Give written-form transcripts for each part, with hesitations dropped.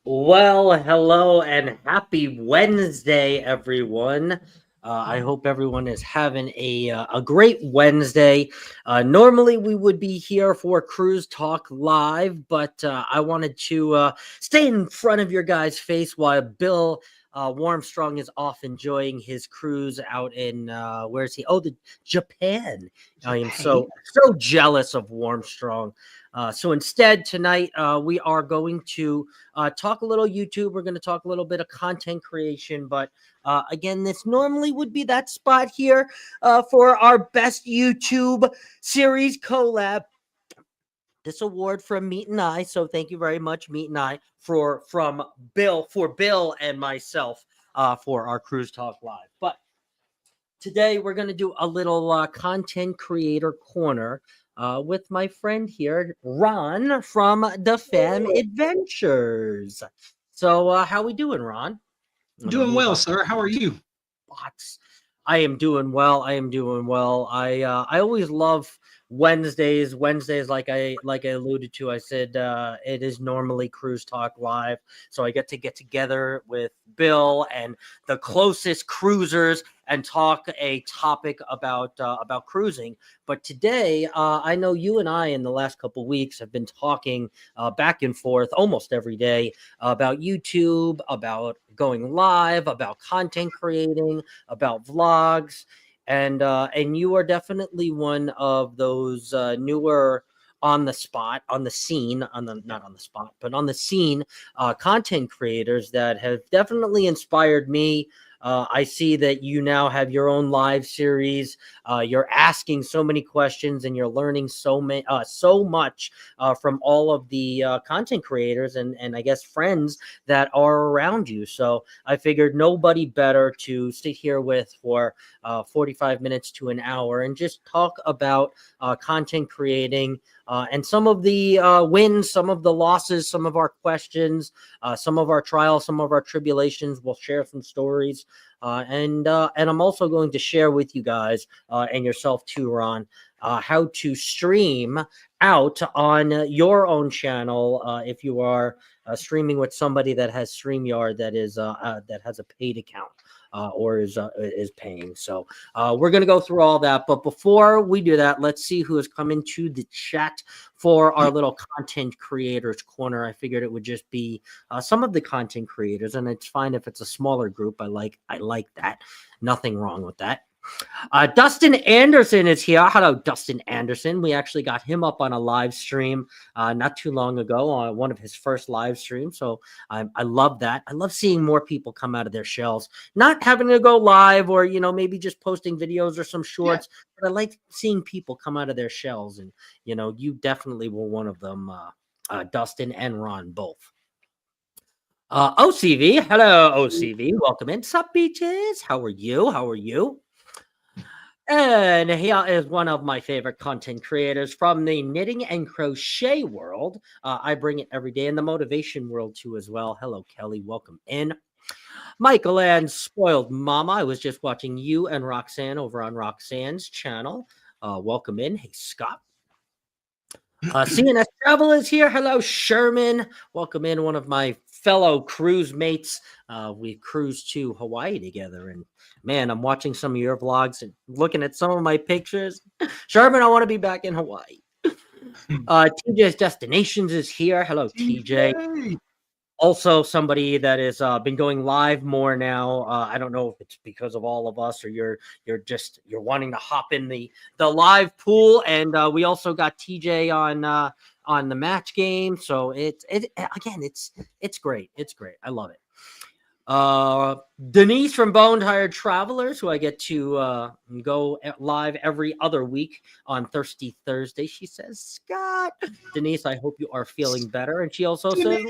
Well, hello and happy Wednesday, everyone. I hope everyone is having a great Wednesday. Normally, we would be here for Cruise Talk Live, but I wanted to stay in front of your guys' face while Bill Warmstrong is off enjoying his cruise out in where is he? Oh, the Japan. I am Japan? so jealous of Warmstrong. So instead, tonight we are going to talk a little YouTube. We're going to talk a little bit of content creation. But again, this normally would be that spot here for our best YouTube series collab. This award from Meet and I. So thank you very much, Meet and I, from Bill and myself for our Cruise Talk Live. But today we're going to do a little content creator corner with my friend here, Ron from the Fam Adventures. So, how we doing, Ron? I'm gonna Doing move well, up sir. How are you? bots. I am doing well. I am doing well. I always love Wednesdays. Wednesdays, like I alluded to, I said it is normally Cruise Talk Live, so I get together with Bill and the closest cruisers and talk a topic about cruising. But today, I know you and I in the last couple weeks have been talking back and forth almost every day about YouTube, about going live, about content creating, about vlogs, and you are definitely one of those newer on the spot, on the scene, on the not on the spot, but on the scene, content creators that have definitely inspired me. I see that you now have your own live series. You're asking so many questions, and you're learning so much from all of the content creators and I guess friends that are around you. So I figured nobody better to sit here with for 45 minutes to an hour and just talk about content creating. And some of the wins, some of the losses, some of our questions, some of our trials, some of our tribulations. We'll share some stories, and I'm also going to share with you guys and yourself too, Ron, how to stream out on your own channel if you are streaming with somebody that has StreamYard that has a paid account. Or is paying. So we're gonna go through all that. But before we do that, let's see who has come into the chat for our little content creators corner. I figured it would just be some of the content creators, and it's fine if it's a smaller group. I like that. Nothing wrong with that. Dustin Anderson is here. Hello, Dustin Anderson. We actually got him up on a live stream not too long ago on one of his first live streams. So I love that. I love seeing more people come out of their shells, not having to go live or, maybe just posting videos or some shorts. Yeah. But I like seeing people come out of their shells. And, you definitely were one of them, Dustin and Ron both. OCV. Hello, OCV. Welcome in. Sup, beaches? How are you? How are you? And here is one of my favorite content creators from the knitting and crochet world. I bring it every day in the motivation world too as well. Hello, Kelly. Welcome in. Michael and Spoiled Mama. I was just watching you and Roxanne over on Roxanne's channel. Welcome in. Hey, Scott. CNS Travel is here. Hello, Sherman. Welcome in, one of my fellow cruise mates. We cruised to Hawaii together, and man, I'm watching some of your vlogs and looking at some of my pictures. Sherman, I want to be back in Hawaii. TJ's Destinations is here. Hello, TJ. Also, somebody that has been going live more now. I don't know if it's because of all of us or you're wanting to hop in the live pool. And we also got TJ on the match game. So it's great. It's great. I love it. Denise from Bone Tired Travelers, who I get to go live every other week on Thirsty Thursday. She says, Scott, Denise, I hope you are feeling better. And she also says,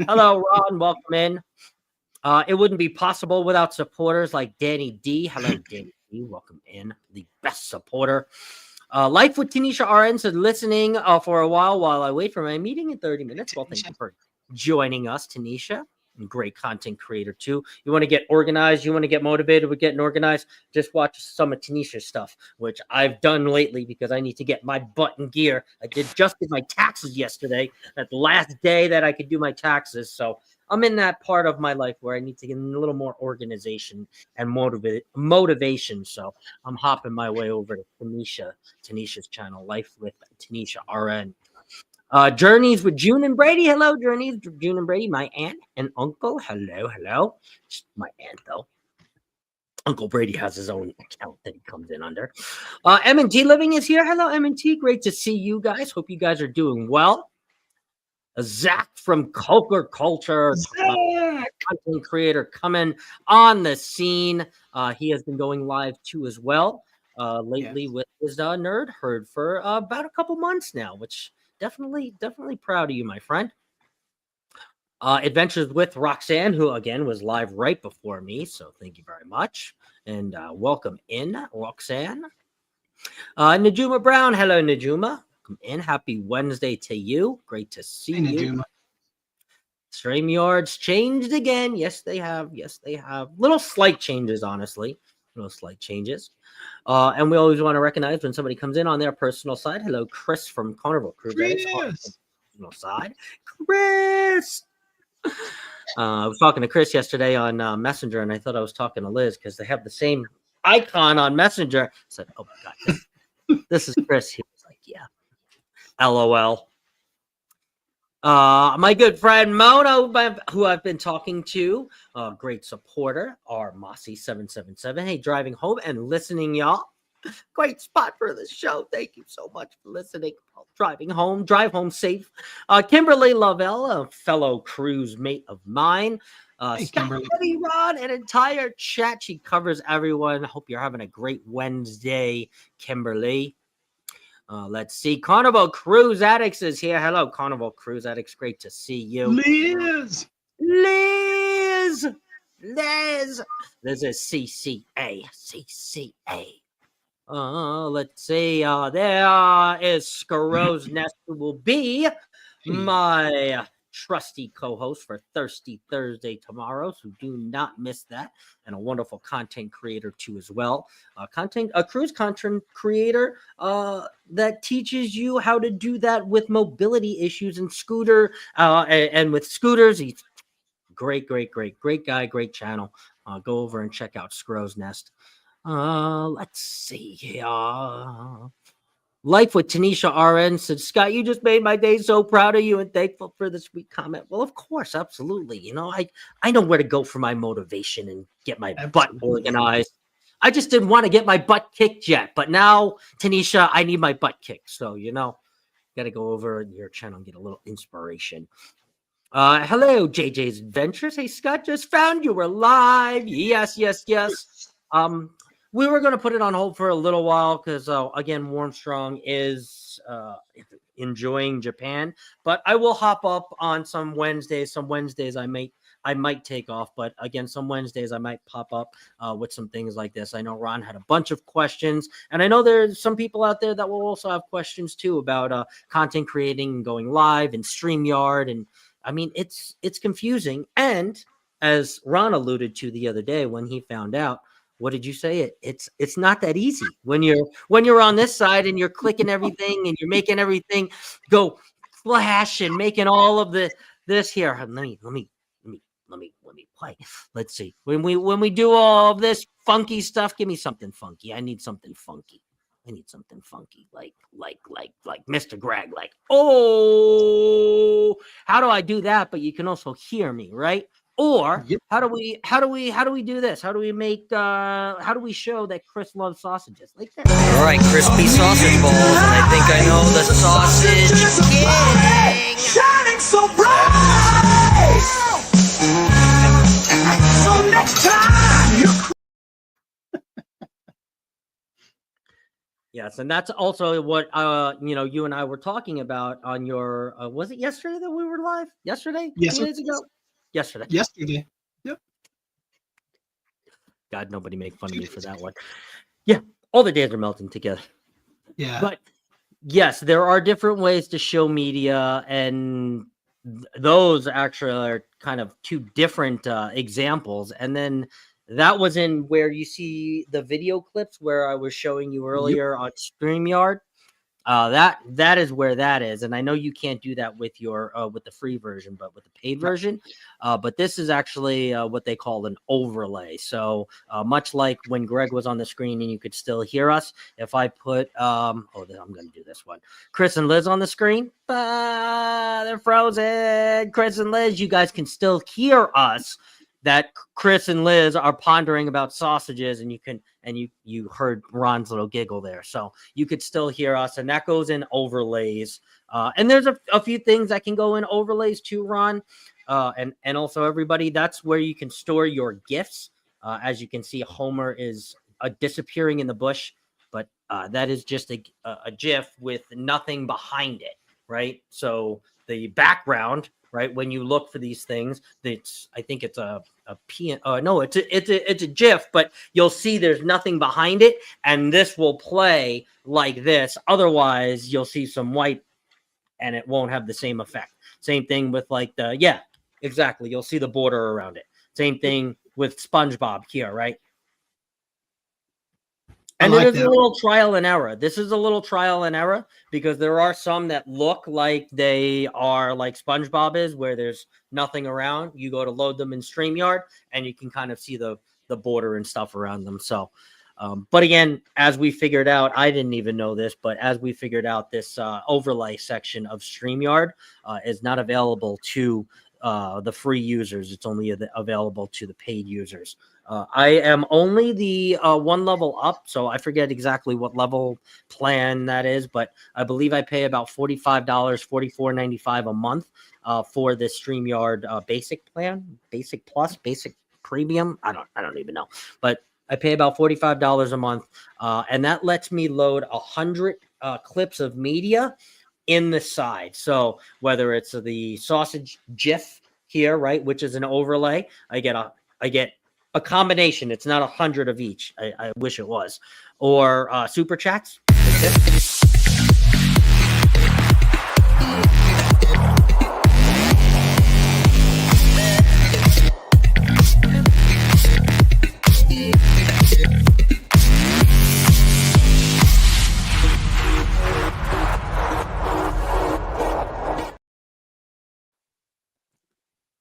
hello, Ron. Welcome in. It wouldn't be possible without supporters like Danny D. Hello, Danny D. Welcome in. The best supporter. Life with Tanisha RN said, listening for a while I wait for my meeting in 30 minutes. Well, thank you for joining us, Tanisha. great content creator too. You want to get organized, you want to get motivated with getting organized, just watch some of Tanisha's stuff, which I've done lately because I need to get my butt in gear. I did my taxes yesterday. That's the last day that I could do my taxes. So I'm in that part of my life where I need to get a little more organization and motivation. So I'm hopping my way over to Tanisha's channel, Life with Tanisha RN. Journeys with June and Brady. Hello, Journeys, June and Brady, my aunt and uncle. Hello. Just my aunt, though. Uncle Brady has his own account that he comes in under. M&T Living is here. Hello, M&T. Great to see you guys. Hope you guys are doing well. Zach from Coker Culture, content creator, coming on the scene. He has been going live too as well lately with his Nerd Herd for about a couple months now, which definitely proud of you, my friend. Adventures with Roxanne, who again was live right before me, so thank you very much, and welcome in, Roxanne. Najuma Brown, hello, Najuma. Welcome in. Happy Wednesday to you. Great to see you. StreamYard's changed again. Yes, they have. Little slight changes, honestly. Little slight changes. And we always want to recognize when somebody comes in on their personal side. Hello, Chris from Carnival Cruise. Personal side. Chris! I was talking to Chris yesterday on Messenger, and I thought I was talking to Liz because they have the same icon on Messenger. I said, oh my God, this is Chris. He was like, yeah. LOL. My good friend Mono, who I've been talking to, great supporter, our Mossy777. Hey, driving home and listening, y'all. Great spot for the show. Thank you so much for listening. Driving home, drive home safe. Kimberly Lavelle, a fellow cruise mate of mine. Scott Rod, an entire chat. She covers everyone. Hope you're having a great Wednesday, Kimberly. Let's see. Carnival Cruise Addicts is here. Hello, Carnival Cruise Addicts. Great to see you. Liz is CCA. Let's see. There is Scarro's Nest, who will be my trusty co-host for Thirsty Thursday tomorrow, so do not miss that. And a wonderful content creator too as well. A cruise content creator that teaches you how to do that with mobility issues and scooter and with scooters. He's great guy, great channel. Go over and check out Scrow's Nest. Let's see here. Life with Tanisha RN said, Scott, you just made my day. So proud of you and thankful for the sweet comment. Well, of course, absolutely. You know, I know where to go for my motivation and get my butt organized. I just didn't want to get my butt kicked yet. But now, Tanisha, I need my butt kicked. So, you know, got to go over your channel and get a little inspiration. Hello, JJ's Adventures. Hey, Scott, just found you. We're live. Yes. We were going to put it on hold for a little while because, again, Warmstrong is enjoying Japan. But I will hop up on some Wednesdays. Some Wednesdays I might take off. But, again, some Wednesdays I might pop up with some things like this. I know Ron had a bunch of questions. And I know there's some people out there that will also have questions, too, about content creating and going live and StreamYard. And, I mean, it's confusing. And as Ron alluded to the other day when he found out, what did you say? It's not that easy when you're on this side and you're clicking everything and you're making everything go flash and making all of this here. Let me play. Let's see. When we do all of this funky stuff, give me something funky. I need something funky. Like Mr. Greg. Like, oh, how do I do that? But you can also hear me, right? Or how do we do this? How do we show that Chris loves sausages like that? All right, crispy sausage balls, and I think I know the sausage king. shining so bright. So next time you. Yes, and that's also what you and I were talking about on your was it yesterday that we were live? Yesterday? Yes, 2 days ago? Yesterday. Yep. God, nobody make fun of me for that one. Yeah, all the days are melting together. Yeah. But yes, there are different ways to show media, and those actually are kind of two different examples. And then that was in where you see the video clips where I was showing you earlier on StreamYard. That is where that is, and I know you can't do that with your with the free version, but with the paid version. But this is actually what they call an overlay. So much like when Greg was on the screen and you could still hear us, if I put I'm going to do this one, Chris and Liz on the screen, they're frozen. Chris and Liz, you guys can still hear us. That Chris and Liz are pondering about sausages, and you heard Ron's little giggle there, so you could still hear us, and that goes in overlays. And there's a few things that can go in overlays too, Ron, and also everybody. That's where you can store your GIFs. As you can see, Homer is disappearing in the bush, but that is just a GIF with nothing behind it, right? So the background. Right, when you look for these things, I think it's a GIF, but you'll see there's nothing behind it, and this will play like this. Otherwise, you'll see some white, and it won't have the same effect. Same thing with exactly. You'll see the border around it. Same thing with SpongeBob here, right? And it is a little trial and error. This is a little trial and error because there are some that look like they are like SpongeBob is, where there's nothing around. You go to load them in StreamYard, and you can kind of see the border and stuff around them. So, but again, as we figured out, I didn't even know this, but as we figured out, this overlay section of StreamYard is not available to the free users. It's only available to the paid users. I am only the one level up, so I forget exactly what level plan that is, but I believe I pay about $45, $44.95 a month for this StreamYard basic plan, basic plus, basic premium. I don't even know, but I pay about $45 a month, and that lets me load 100 clips of media in the side. So whether it's the sausage GIF here, right, which is an overlay, I get a combination. It's not 100 of each. I wish it was. Or super chats.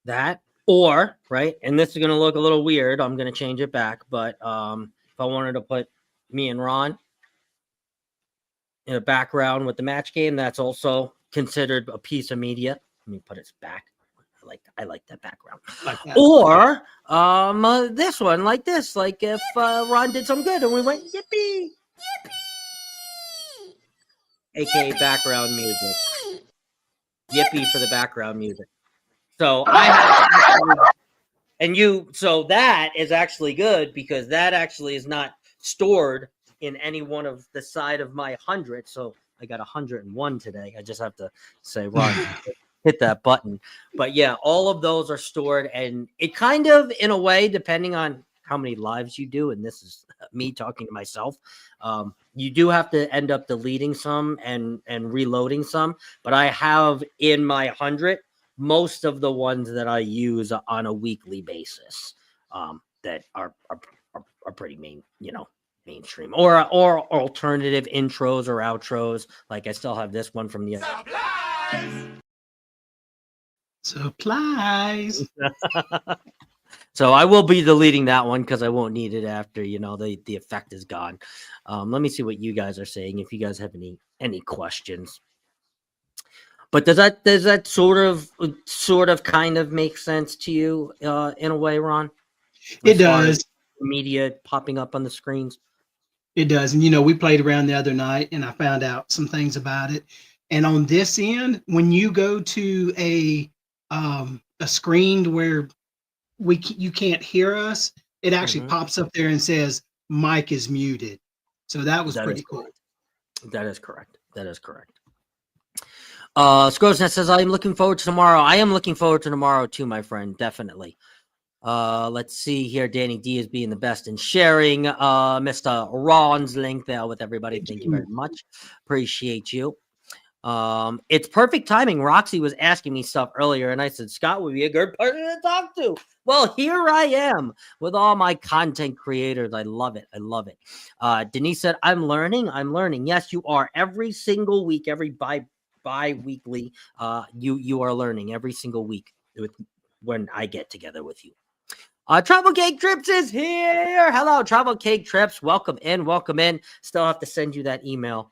That. Or, right, and this is going to look a little weird. I'm going to change it back. But if I wanted to put me and Ron in a background with the match game, that's also considered a piece of media. Let me put it back. I like that background. Like that. Or this one, like this. Like if Ron did some good and we went, yippee, yippee. AKA background music. Yippee for the background music. So I have so that is actually good because that actually is not stored in any one of the side of my 100. So I got 101 today. I just have to say, Ron, hit that button. But yeah, all of those are stored, and it kind of, in a way, depending on how many lives you do, and this is me talking to myself, you do have to end up deleting some and reloading some. But I have in my 100 most of the ones that I use on a weekly basis that are pretty mainstream or alternative intros or outros. Like I still have this one from the supplies. So I will be deleting that one because I won't need it after the effect is gone. Let me see what you guys are saying. If you guys have any questions. But does that sort of kind of make sense to you in a way, Ron? It does. Media popping up on the screens. It does. And we played around the other night and I found out some things about it. And on this end, when you go to a screen where you can't hear us, it actually pops up there and says mic is muted. So that was pretty cool. That is correct. Scrosnet says, I am looking forward to tomorrow. I am looking forward to tomorrow too, my friend. Definitely. Let's see here. Danny D is being the best in sharing. Mr. Ron's link there with everybody. Thank you very much. Appreciate you. It's perfect timing. Roxy was asking me stuff earlier, and I said Scott would be a good person to talk to. Well, here I am with all my content creators. I love it. I love it. Denise said, I'm learning. I'm learning. Yes, you are. Every single week, every bi-weekly, you are learning every single week when I get together with you. Travel Cake Trips is here. Hello, Travel Cake Trips. Welcome in. Welcome in. Still have to send you that email.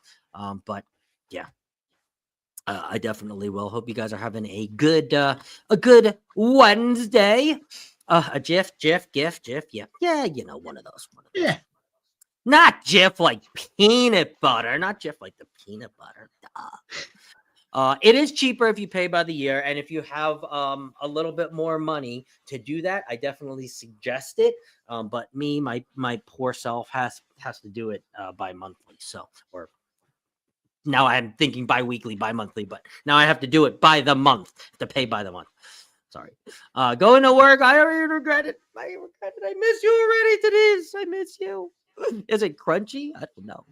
But yeah. I definitely will. Hope you guys are having a good Wednesday. A GIF. Yeah, you know, one of those. Yeah. Not GIF like peanut butter. Not GIF like the peanut butter. It is cheaper if you pay by the year, and if you have a little bit more money to do that, I definitely suggest it. But me, my poor self has to do it bi-monthly. So or now I'm thinking bi-weekly, bi-monthly, but now I have to do it by the month, to pay by the month. Sorry. Going to work. I already regret it. I miss you already, Denise. I miss you. Is it crunchy? I don't know.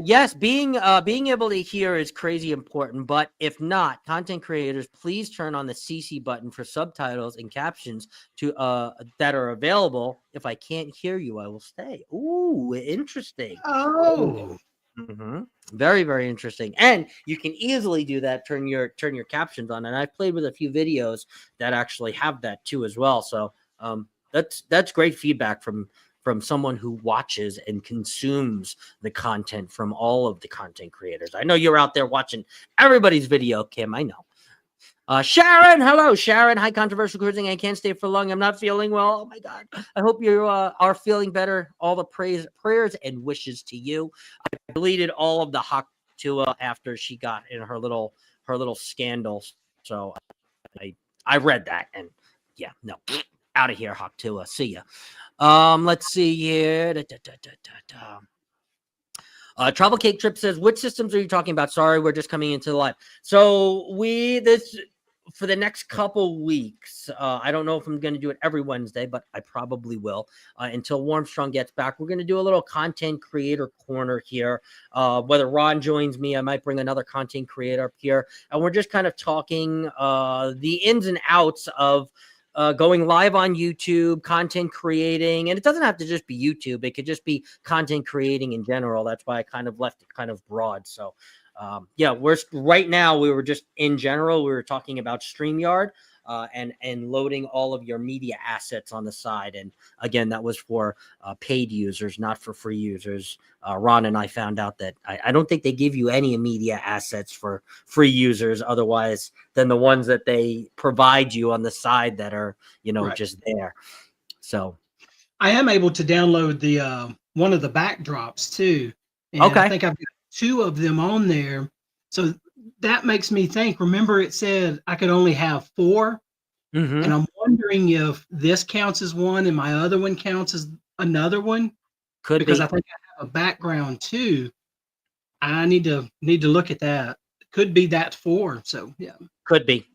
Yes, being able to hear is crazy important, but if not, content creators, please turn on the CC button for subtitles and captions to that are available. If I can't hear you, I will stay. Ooh, interesting. Oh. Mm-hmm. Very, very interesting. And you can easily do that. Turn your captions on. And I've played with a few videos that actually have that too as well. So that's great feedback from someone who watches and consumes the content from all of the content creators. I know you're out there watching everybody's video, Kim. I know. Sharon, hello, Sharon. Hi, Controversial Cruising. I can't stay for long. I'm not feeling well. Oh my God. I hope you are feeling better. All the prayers and wishes to you. I deleted all of the Haktua after she got in her little scandal. So I read that, and yeah, no, out of here, Haktua. See ya. Let's see here. Travel Cake Trip says, which systems are you talking about? Sorry, we're just coming into the live. So for the next couple weeks, I don't know if I'm going to do it every Wednesday, but I probably will until Warmstrong gets back. We're going to do a little content creator corner here. Whether Ron joins me, I might bring another content creator up here. And we're just kind of talking the ins and outs of going live on YouTube, content creating, and it doesn't have to just be YouTube. It could just be content creating in general. That's why I kind of left it kind of broad. So yeah, right now we were just in general, we were talking about StreamYard and loading all of your media assets on the side. And again, that was for paid users, not for free users. Ron and I found out that I don't think they give you any media assets for free users otherwise than the ones that they provide you on the side that are, right, just there. So I am able to download the one of the backdrops too. And okay. I think I've got 2 of them on there. So that makes me think, remember it said I could only have 4. Mm-hmm. And I'm wondering if this counts as one and my other one counts as another one. Because I think I have a background too. I need to look at that. Could be that 4. So yeah. Could be.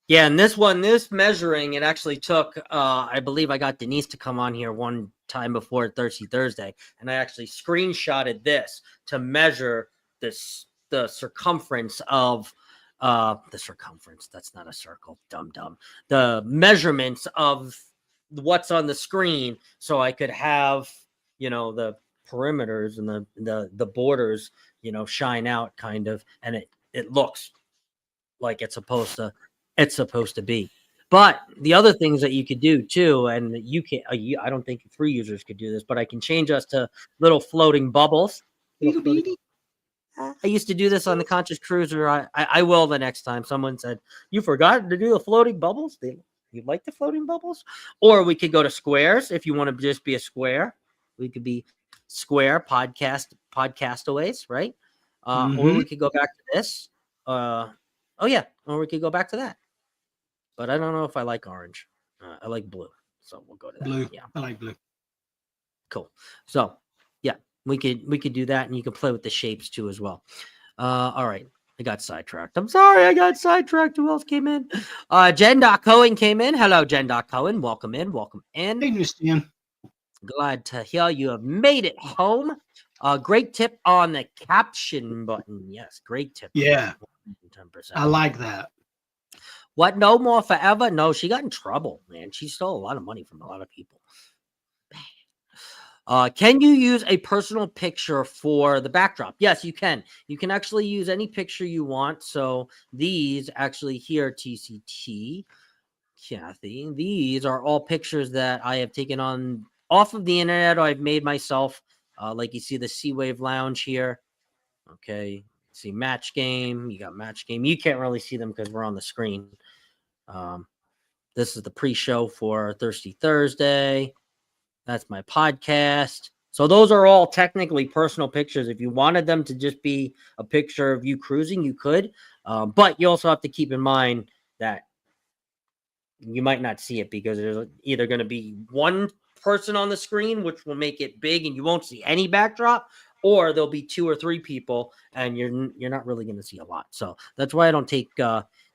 Yeah, and this measuring, it actually took, I believe I got Denise to come on here one time before Thirsty Thursday, and I actually screenshotted this to measure the circumference of the circumference. That's not a circle, dumb. The measurements of what's on the screen, so I could have, the perimeters and the borders, shine out kind of, and it looks like it's supposed to be. But the other things that you could do too, and you can, I don't think 3 users could do this, but I can change us to little floating bubbles. I used to do this on the Conscious Cruiser. I will the next time. Someone said, you forgot to do the floating bubbles? You like the floating bubbles? Or we could go to squares if you want to just be a square. We could be square podcastaways, right? Or we could go back to this. Or we could go back to that. But I don't know if I like orange. I like blue. So we'll go to that. Blue. Yeah. I like blue. Cool. So yeah, we could do that, and you can play with the shapes too as well. All right. I got sidetracked. I'm sorry, I got sidetracked. Who else came in? Jen Cohen came in. Hello, Jen Cohen. Welcome in. Hey, Jen. Glad to hear you have made it home. Great tip on the caption button. Yes, great tip. Yeah, 10%. I like that. What? No more forever? No, she got in trouble, man. She stole a lot of money from a lot of people. Can you use a personal picture for the backdrop? Yes, you can. You can actually use any picture you want. So these actually here, TCT, Kathy, these are all pictures that I have taken on off of the internet or I've made myself. Like you see the Sea Wave Lounge here. Okay. See match game. You got match game. You can't really see them because we're on the screen. This is the pre-show for Thirsty Thursday. That's my podcast. So those are all technically personal pictures. If you wanted them to just be a picture of you cruising, you could. But you also have to keep in mind that you might not see it because there's either going to be one person on the screen, which will make it big and you won't see any backdrop, or there'll be 2 or 3 people and you're not really going to see a lot. So that's why I don't take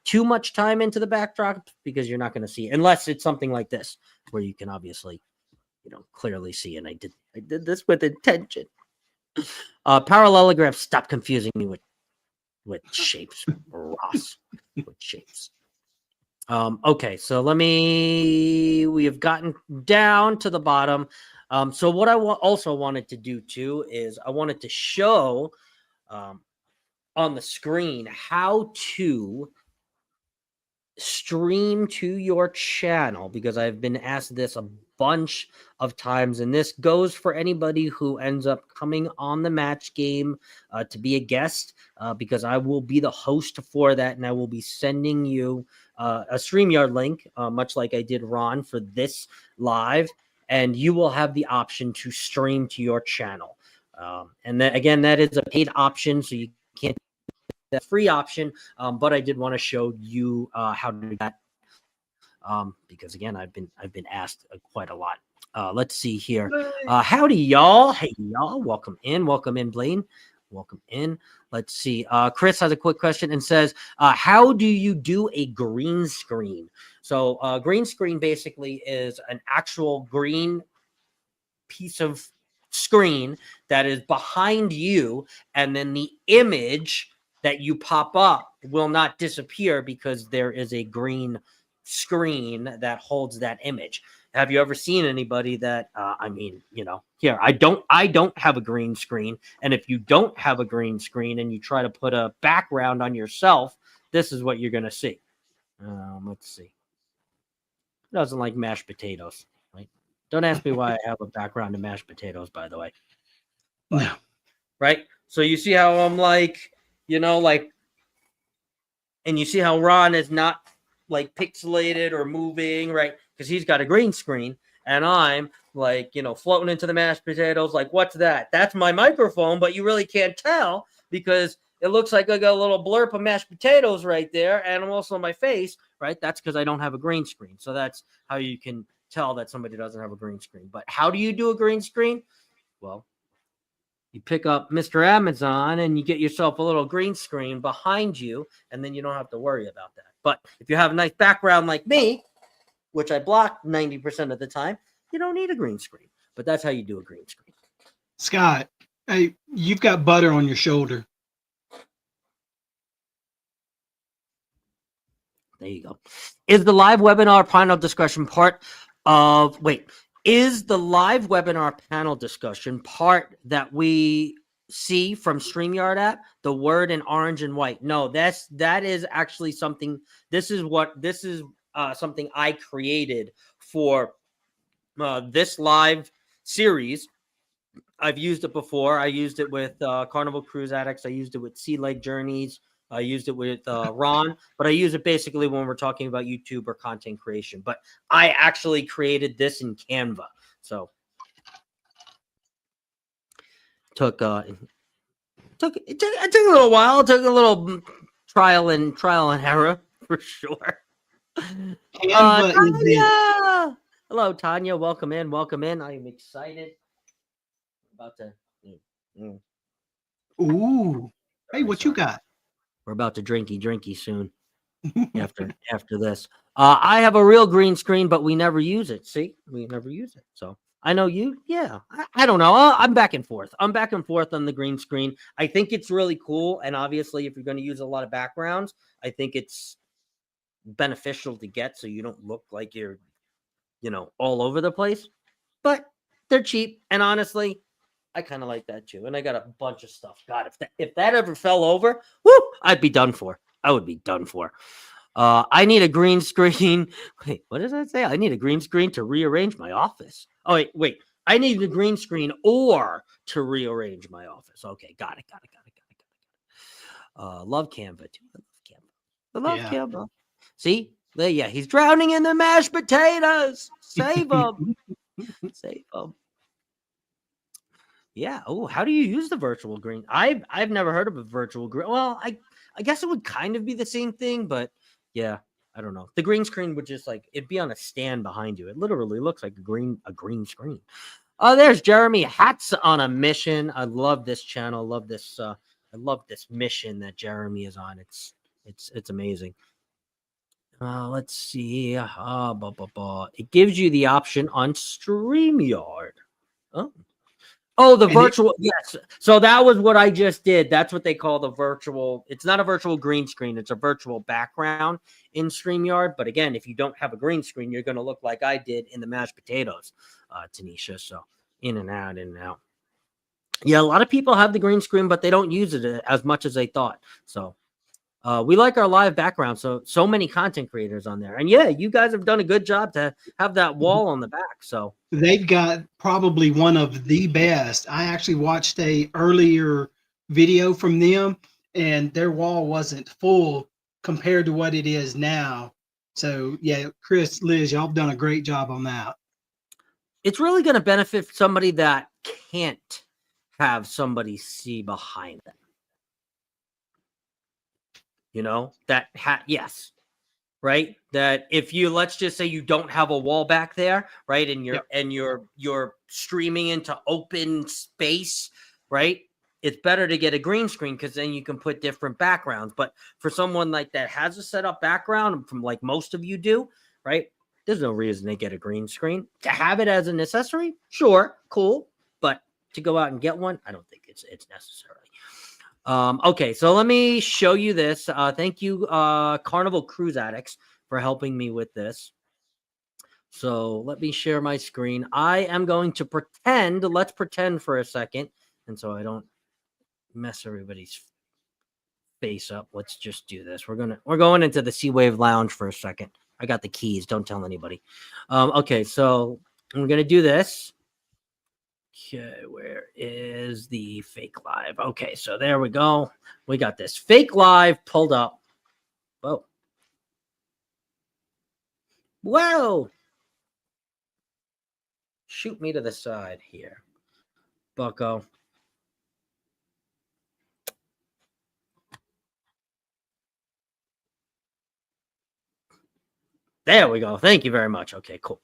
too much time into the backdrop, because you're not going to see it unless it's something like this where you can obviously, clearly see. And I did this with intention. Parallelogram, stop confusing me with shapes, Ross, with shapes. Okay, so we have gotten down to the bottom. So what I also wanted to do too is I wanted to show on the screen how to stream to your channel, because I've been asked this a bunch of times, and this goes for anybody who ends up coming on the match game to be a guest, because I will be the host for that, and I will be sending you a StreamYard link, much like I did Ron for this live, and you will have the option to stream to your channel. And then again, that is a paid option, so you can't the free option, but I did want to show you how to do that, because again, I've been asked quite a lot. Let's see here. Howdy, y'all. Hey, y'all. Welcome in, Blaine. Welcome in. Let's see. Chris has a quick question and says, how do you do a green screen? So green screen basically is an actual green piece of screen that is behind you, and then the image that you pop up will not disappear because there is a green screen that holds that image. Have you ever seen anybody that here, I don't have a green screen, and if you don't have a green screen and you try to put a background on yourself, this is what you're going to see. Let's see. Who doesn't like mashed potatoes, right? Don't ask me why I have a background in mashed potatoes, by the way. But, no. Right? So you see how I'm and you see how Ron is not like pixelated or moving, right? Because he's got a green screen, and I'm floating into the mashed potatoes. Like, what's that? That's my microphone, but you really can't tell because it looks like I got a little blurb of mashed potatoes right there, and also my face, right? That's because I don't have a green screen. So that's how you can tell that somebody doesn't have a green screen. But how do you do a green screen? Well, you pick up Mr. Amazon and you get yourself a little green screen behind you, and then you don't have to worry about that. But if you have a nice background like me, which I block 90% of the time, you don't need a green screen. But that's how you do a green screen. Scott, hey, you've got butter on your shoulder. There you go. Is the live webinar panel discussion part of is the live webinar panel discussion part that we see from StreamYard app, the word in orange and white? No, that is actually something. This is something I created for this live series. I've used it before. I used it with Carnival Cruise Addicts. I used it with Sea Lake Journeys. I used it with Ron, but I use it basically when we're talking about YouTube or content creation. But I actually created this in Canva. So it took a little while. It took a little trial and error for sure. Tanya! Hello, Tanya. Welcome in. I am excited. About to. Ooh. Hey, what you got? We're about to drinky soon. after this. I have a real green screen, but we never use it. See, we never use it. So I know you. Yeah, I don't know. I'm back and forth. I'm back and forth on the green screen. I think it's really cool, and obviously, if you're going to use a lot of backgrounds, I think it's beneficial to get so you don't look like you're, all over the place. But they're cheap, and honestly, I kind of like that too. And I got a bunch of stuff. God, if that ever fell over, whoo, I'd be done for. I would be done for. I need a green screen. Wait, what does that say? I need a green screen to rearrange my office. Oh, wait. I need a green screen or to rearrange my office. Okay, got it. Love Canva too. I love Yeah. Canva. See? Yeah, he's drowning in the mashed potatoes. Save him. Save him. Yeah. Oh, how do you use the virtual green? I've never heard of a virtual green. Well, I guess it would kind of be the same thing, but yeah, I don't know. The green screen would just it'd be on a stand behind you. It literally looks like a green screen. Oh, there's Jeremy Hats on a mission. I love this channel. I love this mission that Jeremy is on. It's amazing. Let's see. It gives you the option on StreamYard. Oh, the virtual. Yes. So that was what I just did. That's what they call the virtual. It's not a virtual green screen. It's a virtual background in StreamYard. But again, if you don't have a green screen, you're going to look like I did in the mashed potatoes, Tanisha. So in and out, in and out. Yeah, a lot of people have the green screen, but they don't use it as much as they thought. So we like our live background. So many content creators on there. And yeah, you guys have done a good job to have that wall on the back. So they've got probably one of the best. I actually watched a earlier video from them, and their wall wasn't full compared to what it is now. So yeah, Chris, Liz, y'all have done a great job on that. it's really going to benefit somebody that can't have somebody see behind them. Yes. Right? That if you, let's just say you don't have a wall back there, right? And you're streaming into open space, right? It's better to get a green screen because then you can put different backgrounds. But for someone like that has a set up background, from like most of you do, right? There's no reason to get a green screen. To have it as an accessory, sure, cool. But to go out and get one, I don't think it's necessary. Okay, so let me show you this. Thank you, Carnival Cruise Addicts, for helping me with this. So let me share my screen. I am going to pretend. Let's pretend for a second, and so I don't mess everybody's face up. Let's just do this. We're going into the Sea Wave Lounge for a second. I got the keys. Don't tell anybody. Okay, so I'm gonna do this. Okay, where is the fake live? Okay, so there we go. We got this fake live pulled up. Whoa. Whoa. Shoot me to the side here, bucko. There we go. Thank you very much. Okay, cool.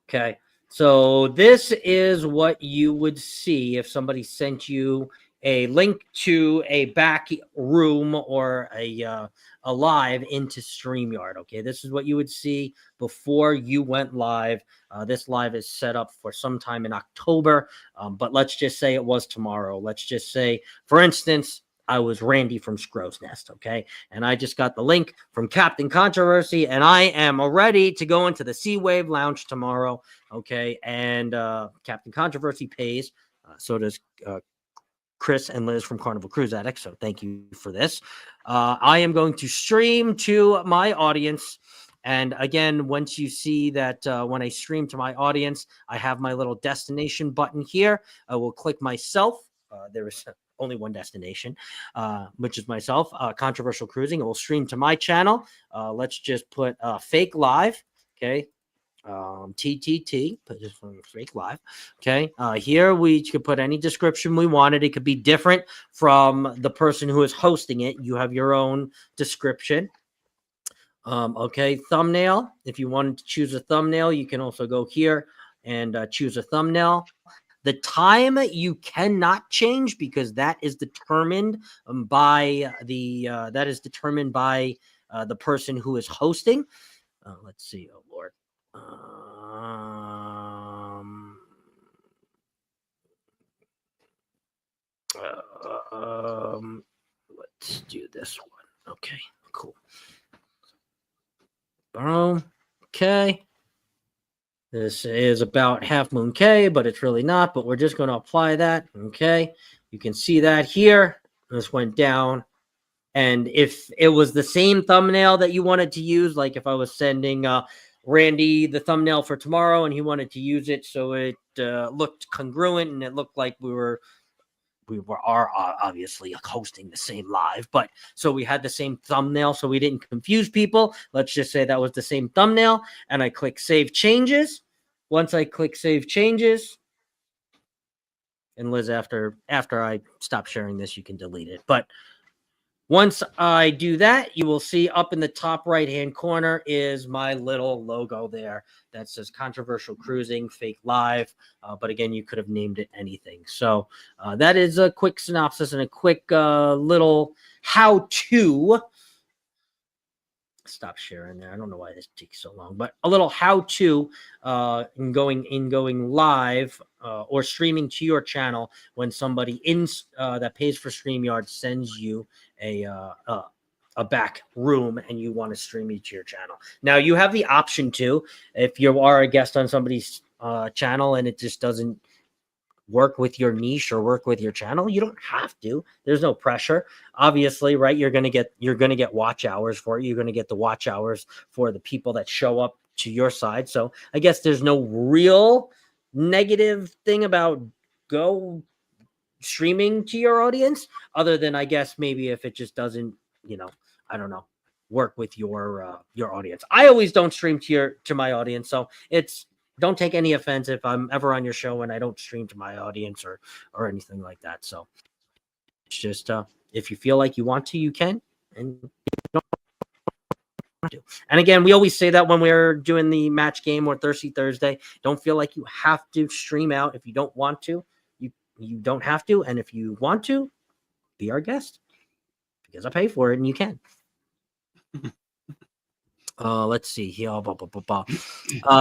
Okay. So this is what you would see if somebody sent you a link to a back room or a live into StreamYard. Okay, this is what you would see before you went live. This live is set up for sometime in October, but let's just say it was tomorrow. Let's just say, for instance, I was Randy from Scrow's Nest, okay? And I just got the link from Captain Controversy, and I am ready to go into the Sea Wave Lounge tomorrow, okay? And Captain Controversy pays. So does Chris and Liz from Carnival Cruise Addicts, so thank you for this. I am going to stream to my audience. And again, once you see that when I stream to my audience, I have my little destination button here. I will click myself. There is only one destination, which is myself, Controversial Cruising. It will stream to my channel. Let's just put fake live. Okay. TTT, but just from fake live. Okay. Here we could put any description we wanted. It could be different from the person who is hosting it. You have your own description. Okay. Thumbnail. If you wanted to choose a thumbnail, you can also go here and choose a thumbnail. The time you cannot change because that is determined by the person who is hosting. Let's see. Oh Lord. Let's do this one. Okay, cool. Boom. Okay. This is about Half Moon K, but it's really not. But we're just going to apply that. Okay. You can see that here. This went down. And if it was the same thumbnail that you wanted to use, like if I was sending Randy the thumbnail for tomorrow and he wanted to use it so it looked congruent and it looked like we are obviously hosting the same live, but so we had the same thumbnail so we didn't confuse people. Let's just say that was the same thumbnail, and I click Save Changes. Once I click Save Changes, and Liz, after I stop sharing this, you can delete it. But once I do that, you will see up in the top right-hand corner is my little logo there that says Controversial Cruising Fake Live. But again, you could have named it anything. So that is a quick synopsis and a quick little how-to. Stop sharing there. I don't know why this takes so long, but a little how-to in going live or streaming to your channel when somebody that pays for StreamYard sends you a back room and you want to stream it to your channel. Now you have the option to, if you are a guest on somebody's channel and it just doesn't work with your niche or work with your channel, you don't have to. There's no pressure. Obviously, right? You're gonna get watch hours for it. You're gonna get the watch hours for the people that show up to your side. So I guess there's no real negative thing about go streaming to your audience, other than I guess maybe if it just doesn't, I don't know, work with your audience. I always don't stream to my audience, so don't take any offense if I'm ever on your show and I don't stream to my audience or anything like that. So it's just if you feel like you want to, you can, and you don't want to. And again, we always say that when we're doing the match game or Thirsty Thursday, don't feel like you have to stream out if you don't want to. You don't have to, and if you want to, be our guest because I pay for it and you can. Let's see here.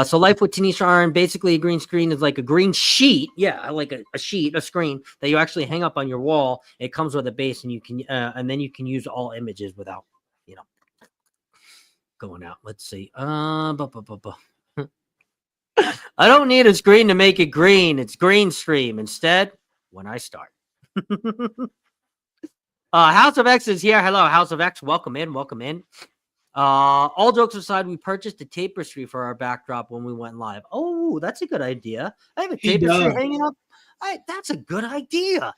So Life with Tanisha Arn, basically a green screen is like a green sheet. Yeah, like a sheet, a screen that you actually hang up on your wall. It comes with a base, and you can and then you can use all images without going out. Let's see. I don't need a screen to make it green. It's green stream instead when I start. House of X is here. Hello, House of X. Welcome in. Welcome in. All jokes aside, we purchased a tapestry for our backdrop when we went live. Oh, that's a good idea. I have a tapestry hanging up. That's a good idea.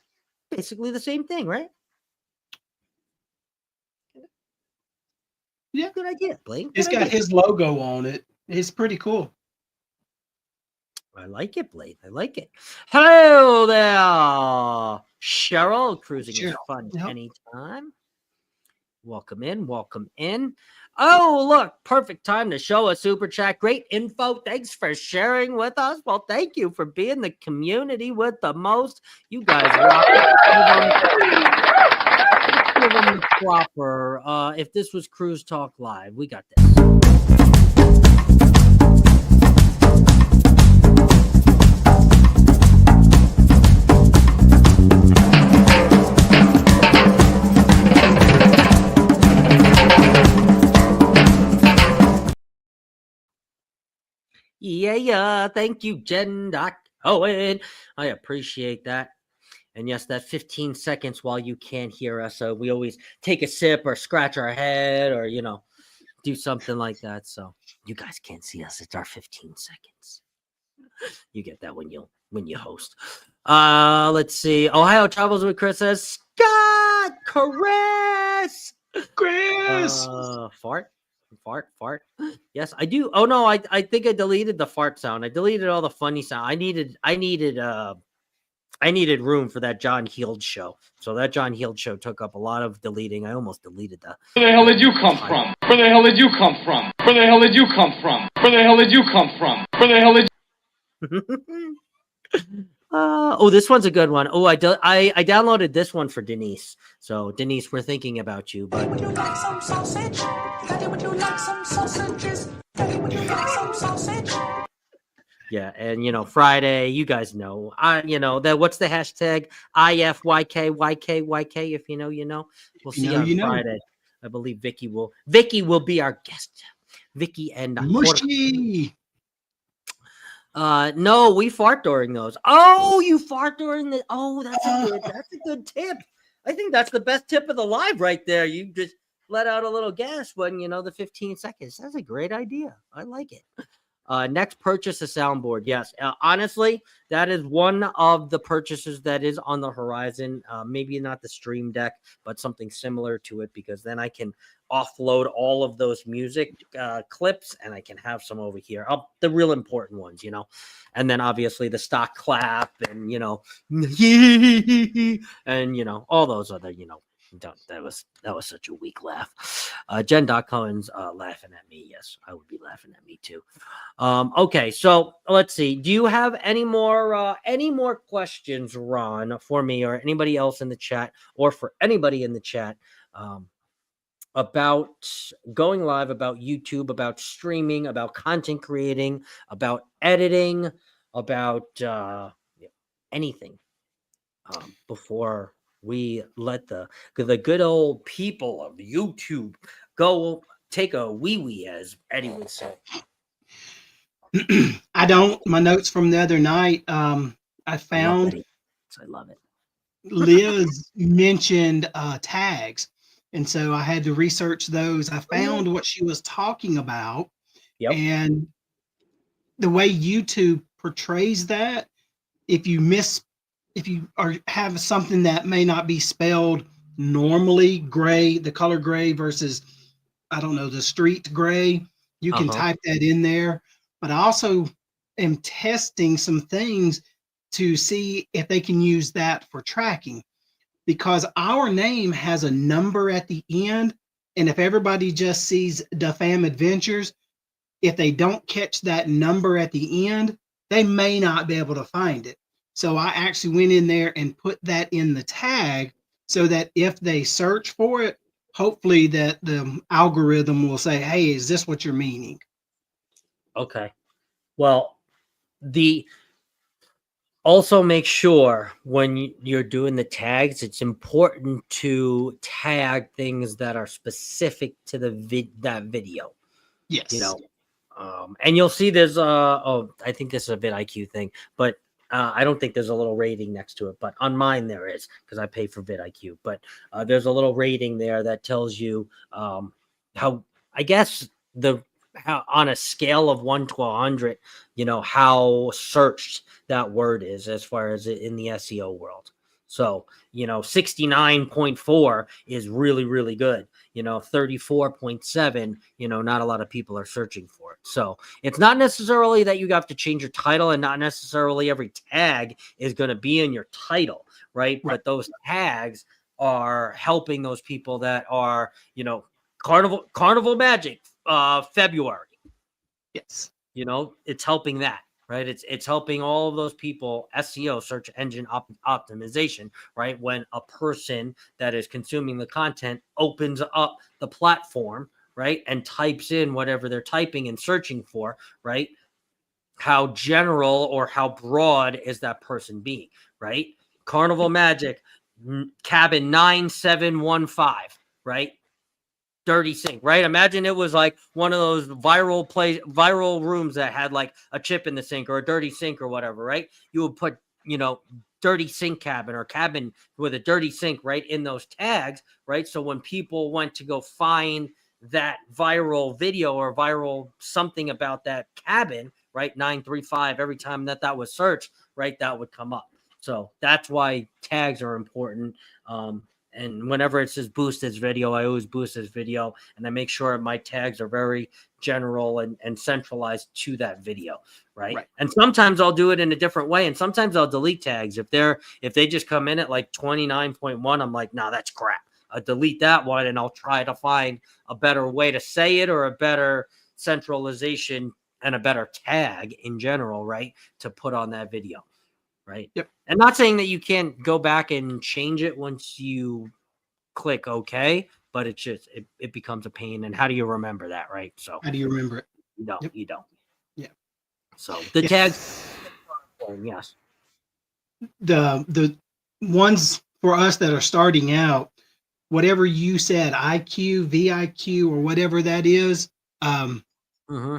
Basically the same thing, right? Yeah. Good idea, Blake. It's got his logo on it. It's pretty cool. I like it, Blade. I like it. Hello there, Cheryl. Cruising is fun anytime. Welcome in. Welcome in. Oh, look. Perfect time to show a super chat. Great info. Thanks for sharing with us. Well, thank you for being the community with the most. You guys rock it. Give them the proper. If this was Cruise Talk Live, we got this. Yeah. Thank you, Jen. Owen. I appreciate that. And yes, that 15 seconds while you can't hear us. So we always take a sip or scratch our head or, do something like that. So you guys can't see us. It's our 15 seconds. You get that when you host. Let's see. Ohio Travels with Chris says, Scott, Chris. Fart. Yes, I do. Oh no, I think I deleted the fart sound. I deleted all the funny sound. I needed room for that John Heald show. So that John Heald show took up a lot of deleting. I almost deleted that. Where the hell did you come from? Where the hell did you come from? Where the hell did you come from? Where the hell did you come from? Where the hell did this one's a good one. Oh, I downloaded this one for Denise. So Denise, we're thinking about you. But would you like some sausage? Daddy, would you like some sausages? Daddy, would you like some sausage? Yeah, and Friday, you guys know. What's the hashtag? IFYKYKYK. If you know, you know. We'll If you see know, you on you know. Friday. I believe Vicky will be our guest. Vicky and Jorge. Mushy. No, we fart during those. Oh, you fart during the. Oh, that's a Uh, good tip. I think that's the best tip of the live right there. You just let out a little gas when the 15 seconds. That's a great idea. I like it. Next purchase a soundboard. Yes, honestly, that is one of the purchases that is on the horizon. Maybe not the Stream Deck, but something similar to it, because then I can offload all of those music clips and I can have some over here. The real important ones, and then obviously the stock clap and and all those other that was such a weak laugh. Jen Cohen's laughing at me. Yes, I would be laughing at me too. Okay, so let's see. Do you have any more questions, Ron, for me or anybody else in the chat, or for anybody in the chat, about going live, about YouTube, about streaming, about content creating, about editing, about anything, before we let the good old people of YouTube go take a wee wee, as Eddie would say? I don't. My notes from the other night. I I love found Eddie. I love it. Liz mentioned tags, and so I had to research those. I Oh, yeah. found what she was talking about, Yep. and the way YouTube portrays that. If you have something that may not be spelled normally, gray, the color gray versus, I don't know, the street gray, you can Uh-huh. type that in there. But I also am testing some things to see if they can use that for tracking, because our name has a number at the end. And if everybody just sees the Fam Adventures, if they don't catch that number at the end, they may not be able to find it. So I actually went in there and put that in the tag so that if they search for it, hopefully that the algorithm will say, hey, is this what you're meaning? Okay. Well, the also make sure when you're doing the tags, it's important to tag things that are specific to that video. Yes. And you'll see there's I think this is a vidIQ thing, but I don't think there's a little rating next to it, but on mine there is, because I pay for vidIQ. But there's a little rating there that tells you how, I guess, how on a scale of 1 to 100, how searched that word is as far as in the SEO world. So 69.4 is really, really good. 34.7, not a lot of people are searching for it. So it's not necessarily that you have to change your title, and not necessarily every tag is going to be in your title, right? But those tags are helping those people that are, Carnival Magic, February. Yes. It's helping that. Right. It's helping all of those people, SEO, search engine optimization, right? When a person that is consuming the content opens up the platform, right, and types in whatever they're typing and searching for, right? How general or how broad is that person being, right? Carnival Magic, cabin 9715, right? Dirty sink, right? Imagine it was like one of those viral rooms that had like a chip in the sink or a dirty sink or whatever, right? You would put, dirty sink cabin or cabin with a dirty sink right in those tags, right? So when people went to go find that viral video or viral something about that cabin, right? 935, every time that was searched, right? That would come up. So that's why tags are important. And whenever it says boost this video, I always boost this video, and I make sure my tags are very general and centralized to that video, right? And sometimes I'll do it in a different way, and sometimes I'll delete tags if they just come in at like 29.1. I'm like, nah, that's crap. I'll delete that one, and I'll try to find a better way to say it, or a better centralization and a better tag in general, right, to put on that video. Right. Yep. And not saying that you can't go back and change it once you click OK, but it's just it becomes a pain. And how do you remember that? Right. So How do you remember it? no, Yep. you don't. Yeah. So the tags, yes. The ones for us that are starting out, whatever you said, IQ, VIQ, or whatever that is, Mm-hmm.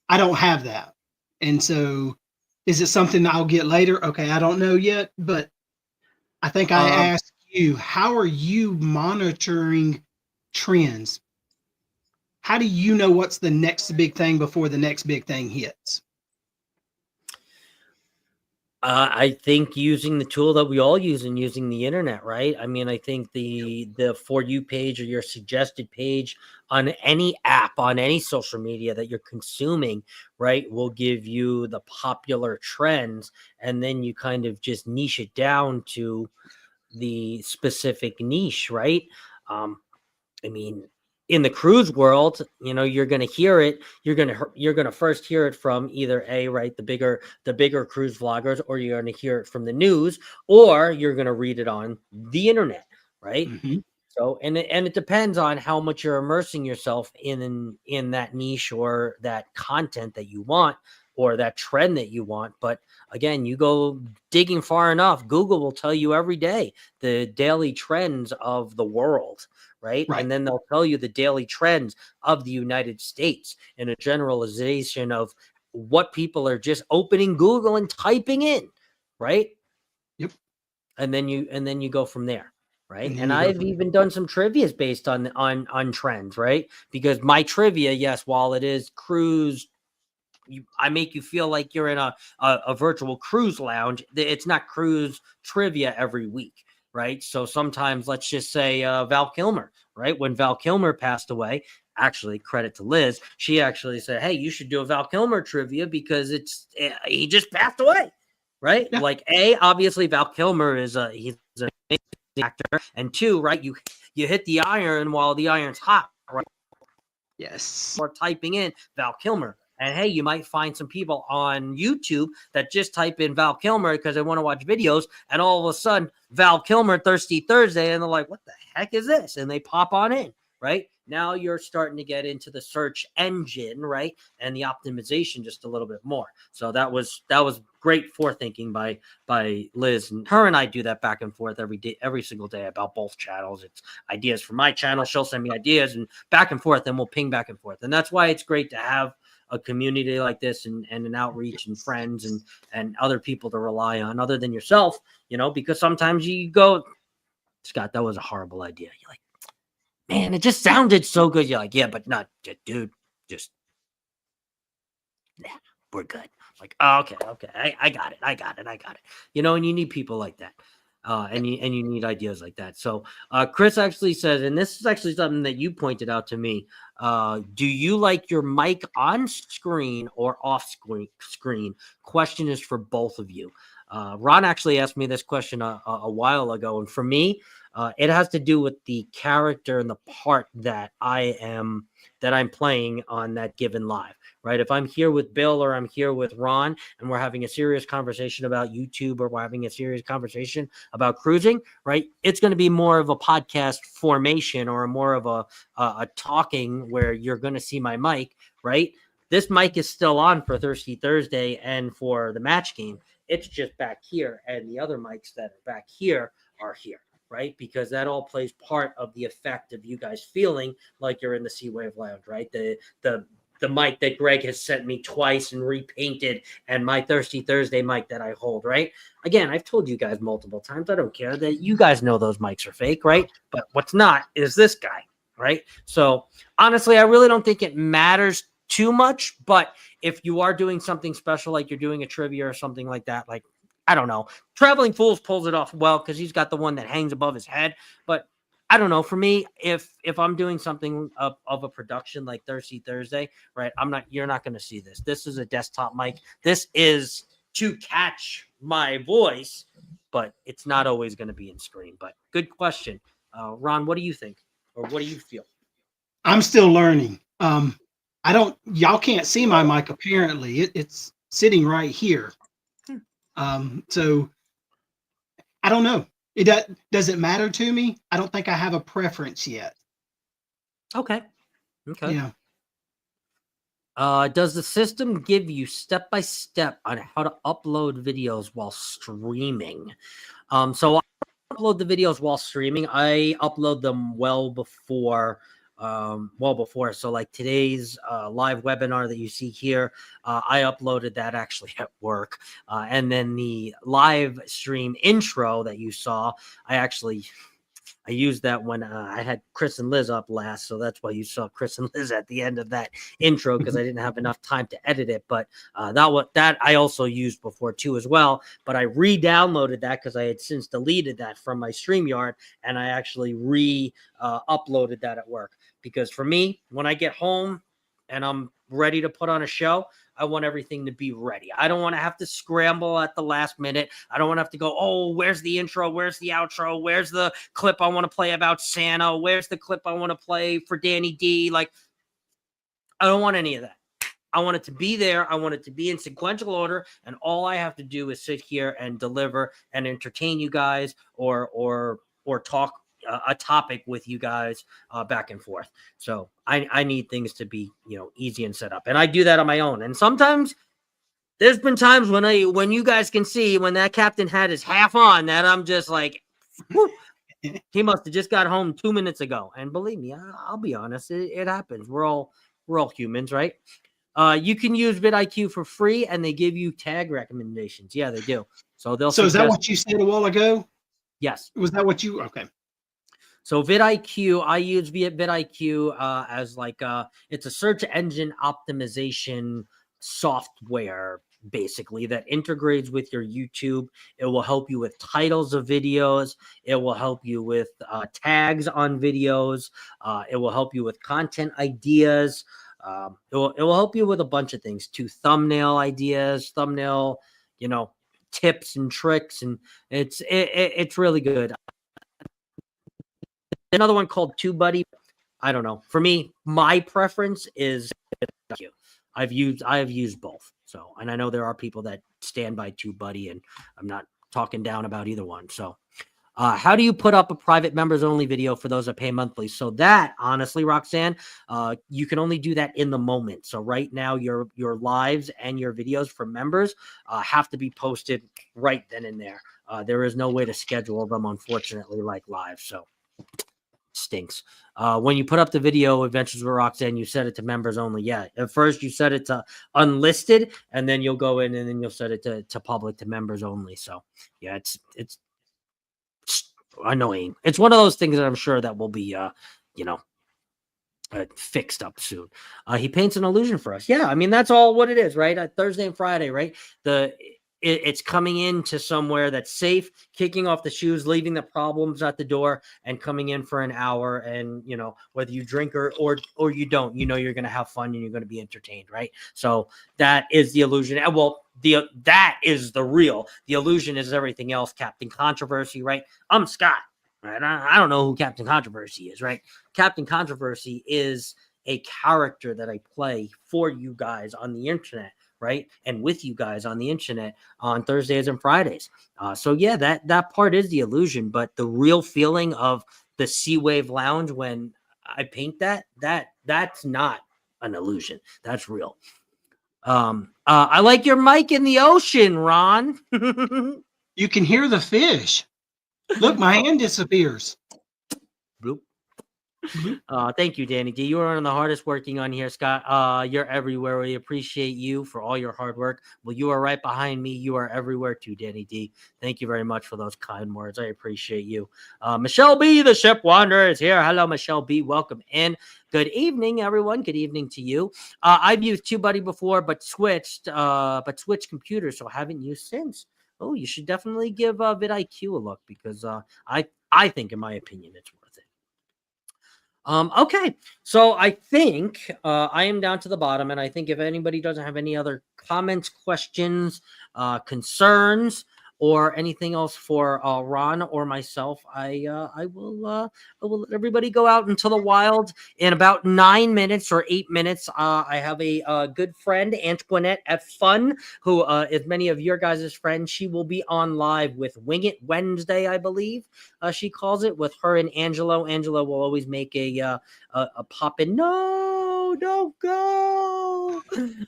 I don't have that. And so is it something I'll get later? Okay, I don't know yet, but I think I asked you, how are you monitoring trends? How do you know what's the next big thing before the next big thing hits? I think using the tool that we all use and using the internet, right? I mean, I think the For You page or your suggested page on any app, on any social media that you're consuming, right, will give you the popular trends, and then you kind of just niche it down to the specific niche, right? I mean, in the cruise world, you're going to hear it. You're going to first hear it from either right, the bigger cruise vloggers, or you're going to hear it from the news, or you're going to read it on the internet, right? Mm-hmm. So, and it depends on how much you're immersing yourself in that niche or that content that you want or that trend that you want. But again, you go digging far enough, Google will tell you every day the daily trends of the world, right? Right. And then they'll tell you the daily trends of the United States and a generalization of what people are just opening Google and typing in, right? Yep. And then you go from there, right? And then And you go I've from even done some trivias based on trends, right? Because my trivia, yes, while it is cruise, I make you feel like you're in a virtual cruise lounge. It's not cruise trivia every week, right? So sometimes, let's just say Val Kilmer, right? When Val Kilmer passed away, actually credit to Liz, she actually said, "Hey, you should do a Val Kilmer trivia because he just passed away." Right? yeah. Like obviously Val Kilmer he's an amazing actor, and two, right? You hit the iron while the iron's hot, right? Yes. Or typing in Val Kilmer. And hey, you might find some people on YouTube that just type in Val Kilmer because they want to watch videos, and all of a sudden, Val Kilmer Thirsty Thursday, and they're like, "What the heck is this?" And they pop on in, right? Now you're starting to get into the search engine, right? And the optimization just a little bit more. So that was great forethinking by Liz. And her and I do that back and forth every day, every single day about both channels. It's ideas for my channel. She'll send me ideas and back and forth, and we'll ping back and forth. And that's why it's great to have a community like this and an outreach and friends and other people to rely on other than yourself, because sometimes you go, "Scott, that was a horrible idea." You're like, "Man, it just sounded so good." You're like, "Yeah, but not, dude, just, nah, we're good." Like, "Oh, okay. I got it. I got it. And you need people like that. And you need ideas like that. So Chris actually says, and this is actually something that you pointed out to me. Do you like your mic on screen or off screen? Question is for both of you. Ron actually asked me this question a while ago, and for me, it has to do with the character and the part that I'm playing on that given live. Right? If I'm here with Bill or I'm here with Ron and we're having a serious conversation about YouTube or we're having a serious conversation about cruising, right? It's going to be more of a podcast formation or more of a talking where you're going to see my mic, right? This mic is still on for Thirsty Thursday and for the match game. It's just back here, and the other mics that are back here are here, right? Because that all plays part of the effect of you guys feeling like you're in the Sea Wave Lounge, right? The mic that Greg has sent me twice and repainted, and my Thirsty Thursday mic that I hold, right? Again, I've told you guys multiple times, I don't care that you guys know those mics are fake, right? But what's not is this guy, right? So honestly, I really don't think it matters too much, but if you are doing something special, like you're doing a trivia or something like that, like, I don't know, Traveling Fools pulls it off well because he's got the one that hangs above his head, but I don't know. For me, if I'm doing something of a production like Thirsty Thursday, right? You're not going to see this. This is a desktop mic. This is to catch my voice, but it's not always going to be in screen. But good question. Ron, what do you think? Or what do you feel? I'm still learning. Y'all can't see my mic apparently. It's sitting right here. So I don't know. Does it matter to me? I don't think I have a preference yet. Okay. Yeah. Does the system give you step by step on how to upload videos while streaming? So I upload the videos while streaming. I upload them well before. So like today's live webinar that you see here, I uploaded that actually at work, and then the live stream intro that you saw, I used that when I had Chris and Liz up last, so that's why you saw Chris and Liz at the end of that intro, because I didn't have enough time to edit it. But that I also used before too as well. But I re-downloaded that because I had since deleted that from my StreamYard, and I actually uploaded that at work. Because for me, when I get home and I'm ready to put on a show, I want everything to be ready. I don't want to have to scramble at the last minute. I don't want to have to go, oh, where's the intro? Where's the outro? Where's the clip I want to play about Santa? Where's the clip I want to play for Danny D? Like, I don't want any of that. I want it to be there. I want it to be in sequential order. And all I have to do is sit here and deliver and entertain you guys or talk a topic with you guys back and forth. So I need things to be, easy and set up, and I do that on my own. And sometimes there's been times when you guys can see when that captain hat is half on that I'm just like, he must have just got home 2 minutes ago. And believe me, I'll be honest, it happens. We're all humans, right? You can use vidIQ for free, and they give you tag recommendations. Yeah, they do. So is that what you said a while ago? Yes. Was that what you? Okay. So vidIQ, I use vidIQ as like it's a search engine optimization software, basically, that integrates with your YouTube. It will help you with titles of videos. It will help you with tags on videos. It will help you with content ideas. It will help you with a bunch of things too. Thumbnail ideas, tips and tricks, and it's really good. Another one called TubeBuddy. I don't know. For me, my preference is vidIQ. I have used both. So, and I know there are people that stand by TubeBuddy, and I'm not talking down about either one. So, how do you put up a private members only video for those that pay monthly? So that, honestly, Roxanne, you can only do that in the moment. So right now, your lives and your videos for members have to be posted right then and there. There is no way to schedule them, unfortunately, like live. So stinks. When you put up the video Adventures with Roxanne, you set it to members only. Yeah, at first you set it to unlisted, and then you'll go in and then you'll set it to public, to members only. So yeah, it's annoying. It's one of those things that I'm sure that will be fixed up soon. He paints an illusion for us. Yeah, I mean, that's all what it is, right? Thursday and Friday, right? It's coming into somewhere that's safe, kicking off the shoes, leaving the problems at the door, and coming in for an hour. And, whether you drink or you don't, you're going to have fun and you're going to be entertained, right? So that is the illusion. Well, that is the real. The illusion is everything else. Captain Controversy, right? I'm Scott, right? I don't know who Captain Controversy is, right? Captain Controversy is a character that I play for you guys on the internet, right? And with you guys on the internet on Thursdays and Fridays. So yeah, that part is the illusion, but the real feeling of the Sea Wave Lounge when I paint that's not an illusion. That's real. I like your mic in the ocean, Ron. You can hear the fish. Look, my hand disappears. Bloop. Thank you, Danny D. You are one of the hardest working on here, Scott. You're everywhere. We appreciate you for all your hard work. Well, you are right behind me. You are everywhere too, Danny D. Thank you very much for those kind words. I appreciate you. Michelle B, the ship wanderer, is here. Hello, Michelle B. Welcome in. Good evening, everyone. Good evening to you. I've used TubeBuddy before, but switched computers, so I haven't used since. Oh, you should definitely give vidIQ a look, because I think, in my opinion, it's worth it. Okay, so I think I am down to the bottom, and I think if anybody doesn't have any other comments, questions, concerns, or anything else for Ron or myself, I will let everybody go out into the wild in about 9 minutes or 8 minutes. I have a good friend, Antoinette at Fun, who is many of your guys' friends. She will be on live with Wing It Wednesday, I believe she calls it, with her and Angelo. Angelo will always make a pop in. No, no, don't go.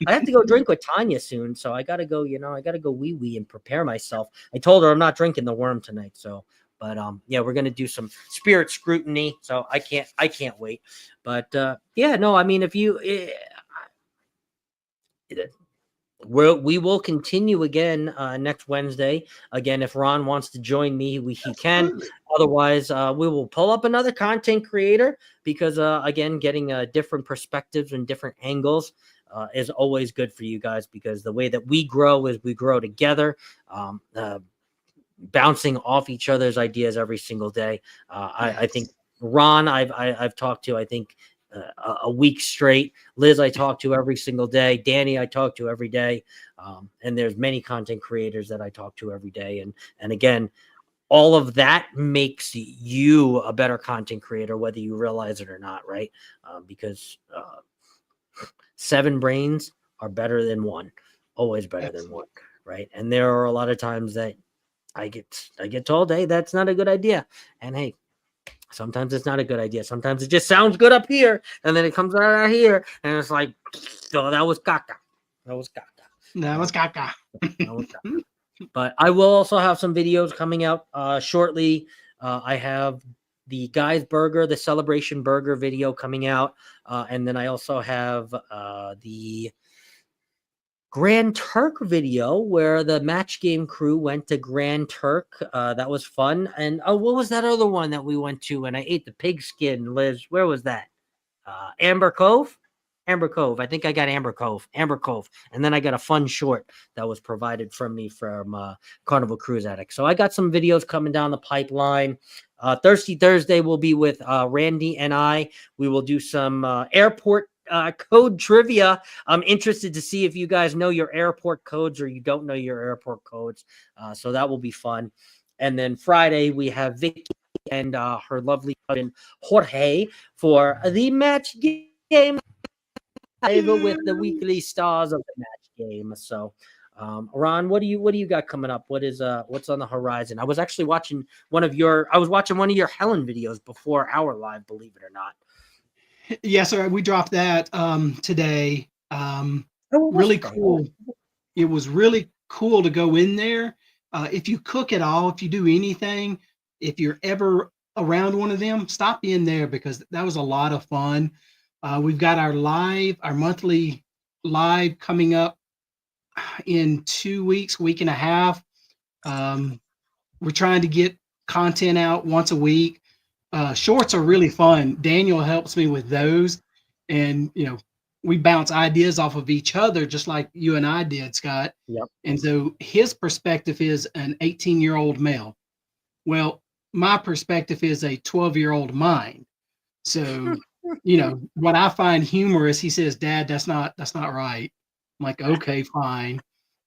I have to go drink with Tanya soon, so I gotta go. I gotta go wee wee and prepare myself. I told her I'm not drinking the worm tonight, so. But yeah, we're gonna do some spirit scrutiny, so I can't wait. But yeah, no, I mean, if you, we will continue again next Wednesday. Again, if Ron wants to join me, he can. Otherwise, we will pull up another content creator because again, getting different perspectives and different angles is always good for you guys, because the way that we grow is we grow together. Bouncing off each other's ideas every single day. I think Ron, I've talked to, I think a week straight. Liz, I talk to every single day. Danny, I talk to every day. And there's many content creators that I talk to every day. And again, all of that makes you a better content creator, whether you realize it or not, right? Because 7 brains are better than 1, always better than 1, right? And there are a lot of times that I get told, hey, that's not a good idea. And hey, sometimes it's not a good idea. Sometimes it just sounds good up here, and then it comes out here, and it's like, oh, that was caca. That was caca. That was caca. That was caca. But I will also have some videos coming out shortly. I have the Guy's Burger, the Celebration Burger video coming out. And then I also have the Grand Turk video where the match game crew went to Grand Turk. That was fun. And what was that other one that we went to and I ate the pigskin, Liz? Where was that? Amber Cove? Amber Cove. I think I got Amber Cove. And then I got a fun short that was provided from me from Carnival Cruise Addict. So I got some videos coming down the pipeline. Thirsty Thursday will be with Randy and I. We will do some airport code trivia. I'm interested to see if you guys know your airport codes or you don't know your airport codes. So that will be fun. And then Friday we have Vicky and her lovely husband Jorge for the match game with the weekly stars of the match game. So Ron, what do you got coming up? What's on the horizon? I was actually watching one of your Helen videos before our live, believe it or not. Yeah, so we dropped that today. Really cool. It was really cool to go in there. If you cook at all, if you do anything, if you're ever around one of them, stop in there because that was a lot of fun. We've got our monthly live coming up in 2 weeks, week and a half. We're trying to get content out once a week. Shorts are really fun. Daniel helps me with those. And, we bounce ideas off of each other, just like you and I did, Scott. Yep. And so his perspective is an 18-year-old male. Well, my perspective is a 12-year-old mind. So, what I find humorous, he says, Dad, that's not right. I'm like, okay, fine.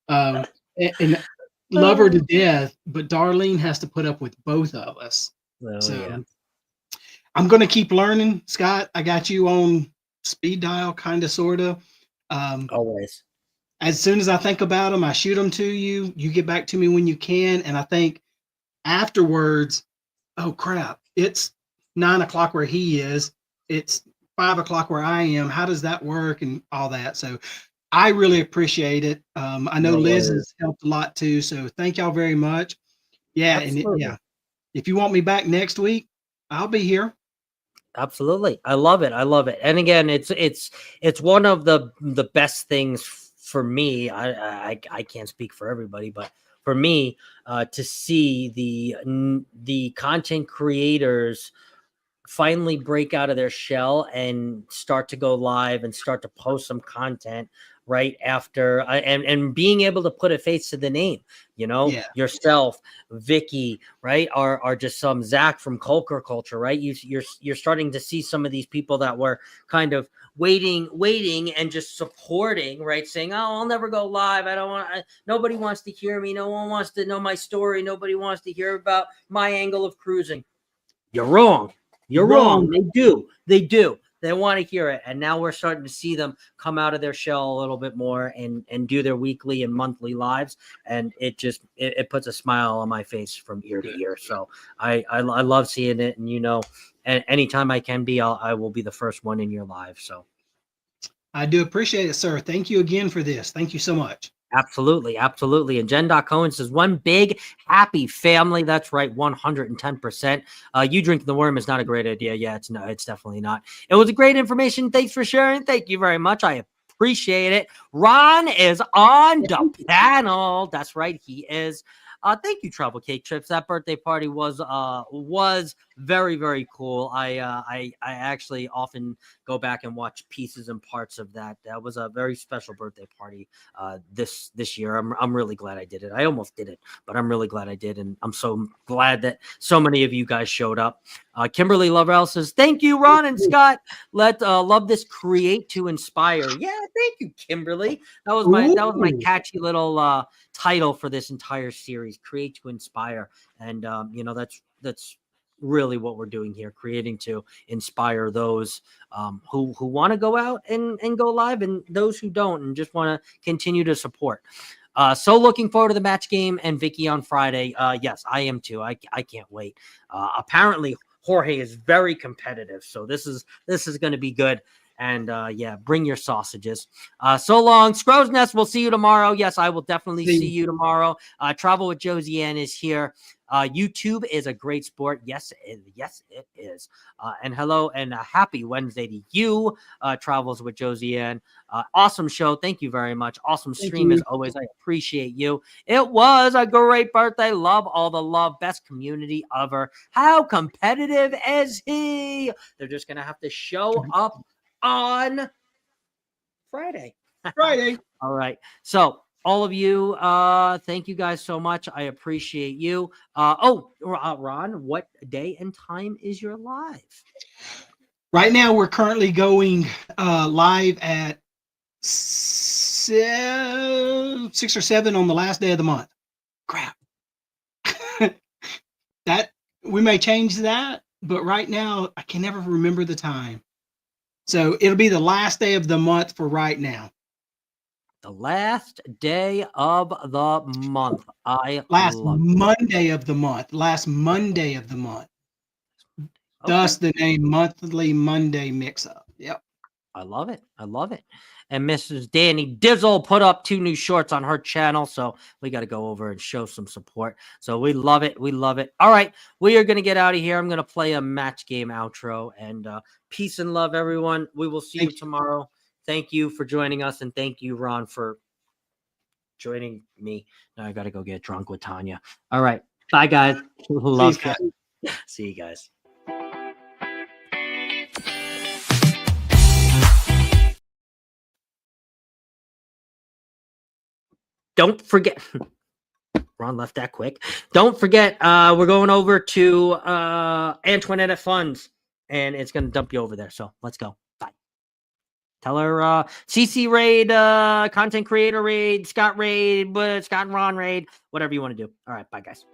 And love her to death, but Darlene has to put up with both of us. Oh, so yeah. I'm going to keep learning, Scott. I got you on speed dial, kind of, sort of. Always. As soon as I think about them, I shoot them to you. You get back to me when you can. And I think afterwards, oh, crap, it's 9 o'clock where he is. It's 5 o'clock where I am. How does that work and all that? So I really appreciate it. I know Liz has helped a lot too. So thank y'all very much. Yeah. Absolutely. And if you want me back next week, I'll be here. Absolutely. I love it. And again, it's one of the best things for me. I can't speak for everybody, but for me, to see the content creators finally break out of their shell and start to go live and start to post some content right after and being able to put a face to the name, yourself, Vicky, right, are just some Zach from Culker Culture, right? You're starting to see some of these people that were kind of waiting and just supporting, right, saying, oh, I'll never go live, nobody wants to hear me, no one wants to know my story, nobody wants to hear about my angle of cruising. You're wrong. They do. They want to hear it. And now we're starting to see them come out of their shell a little bit more and do their weekly and monthly lives. And it puts a smile on my face from ear to ear. So I love seeing it. And, and anytime I can be, I will be the first one in your live. So I do appreciate it, sir. Thank you again for this. Thank you so much. Absolutely, absolutely. And Jen Cohen says, one big happy family. That's right, 110%. You drinking the worm is not a great idea. Yeah, it's definitely not. It was a great information. Thanks for sharing. Thank you very much. I appreciate it. Ron is on the panel. That's right, he is. Thank you, Travel Cake Trips. That birthday party was very, very cool. I actually often go back and watch pieces and parts of that. That was a very special birthday party this year. I'm really glad I did it. I almost did it, but I'm really glad I did, and I'm so glad that so many of you guys showed up. Kimberly Lovell says, "Thank you, Ron and Scott. Love this. Create to inspire." Yeah, thank you, Kimberly. That was my catchy little title for this entire series. Create to inspire, and that's really what we're doing here, creating to inspire those who want to go out and go live, and those who don't and just want to continue to support. So looking forward to the match game and Vicky on Friday. Yes, I am too. I can't wait. Apparently Jorge is very competitive, so this is going to be good. And yeah, bring your sausages. So long, Scrow's Nest. We'll see you tomorrow. Yes, I will definitely see you tomorrow. Travel with Josie Ann is here. YouTube is a great sport. Yes, it is. And hello and a happy Wednesday to you. Travels with Josie Ann. Awesome show. Thank you very much. Awesome stream as always. I appreciate you. It was a great birthday. Love all the love. Best community ever. How competitive is he? They're just going to have to show up on Friday. All right. So all of you, thank you guys so much. I appreciate you. Ron, what day and time is your live? Right now, we're currently going live at 6 or 7 on the last day of the month. Crap. That we may change that, but right now I can never remember the time. So it'll be the last day of the month for right now. The last day of the month. Last Monday of the month. Okay. Thus the name Monthly Monday Mix-Up. Yep. I love it. And Mrs. Danny Dizzle put up 2 new shorts on her channel, so we got to go over and show some support. So we love it. All right, we are going to get out of here. I'm going to play a match game outro, and peace and love, everyone. We will see you tomorrow. Thank you for joining us, and thank you, Ron, for joining me. Now I got to go get drunk with Tanya. All right, bye, guys. Love you. See you guys. Don't forget, Ron left that quick. Don't forget, we're going over to Antoinette at Funds, and it's going to dump you over there. So let's go. Bye. Tell her CC raid, content creator raid, Scott raid, Scott and Ron raid, whatever you want to do. All right. Bye, guys.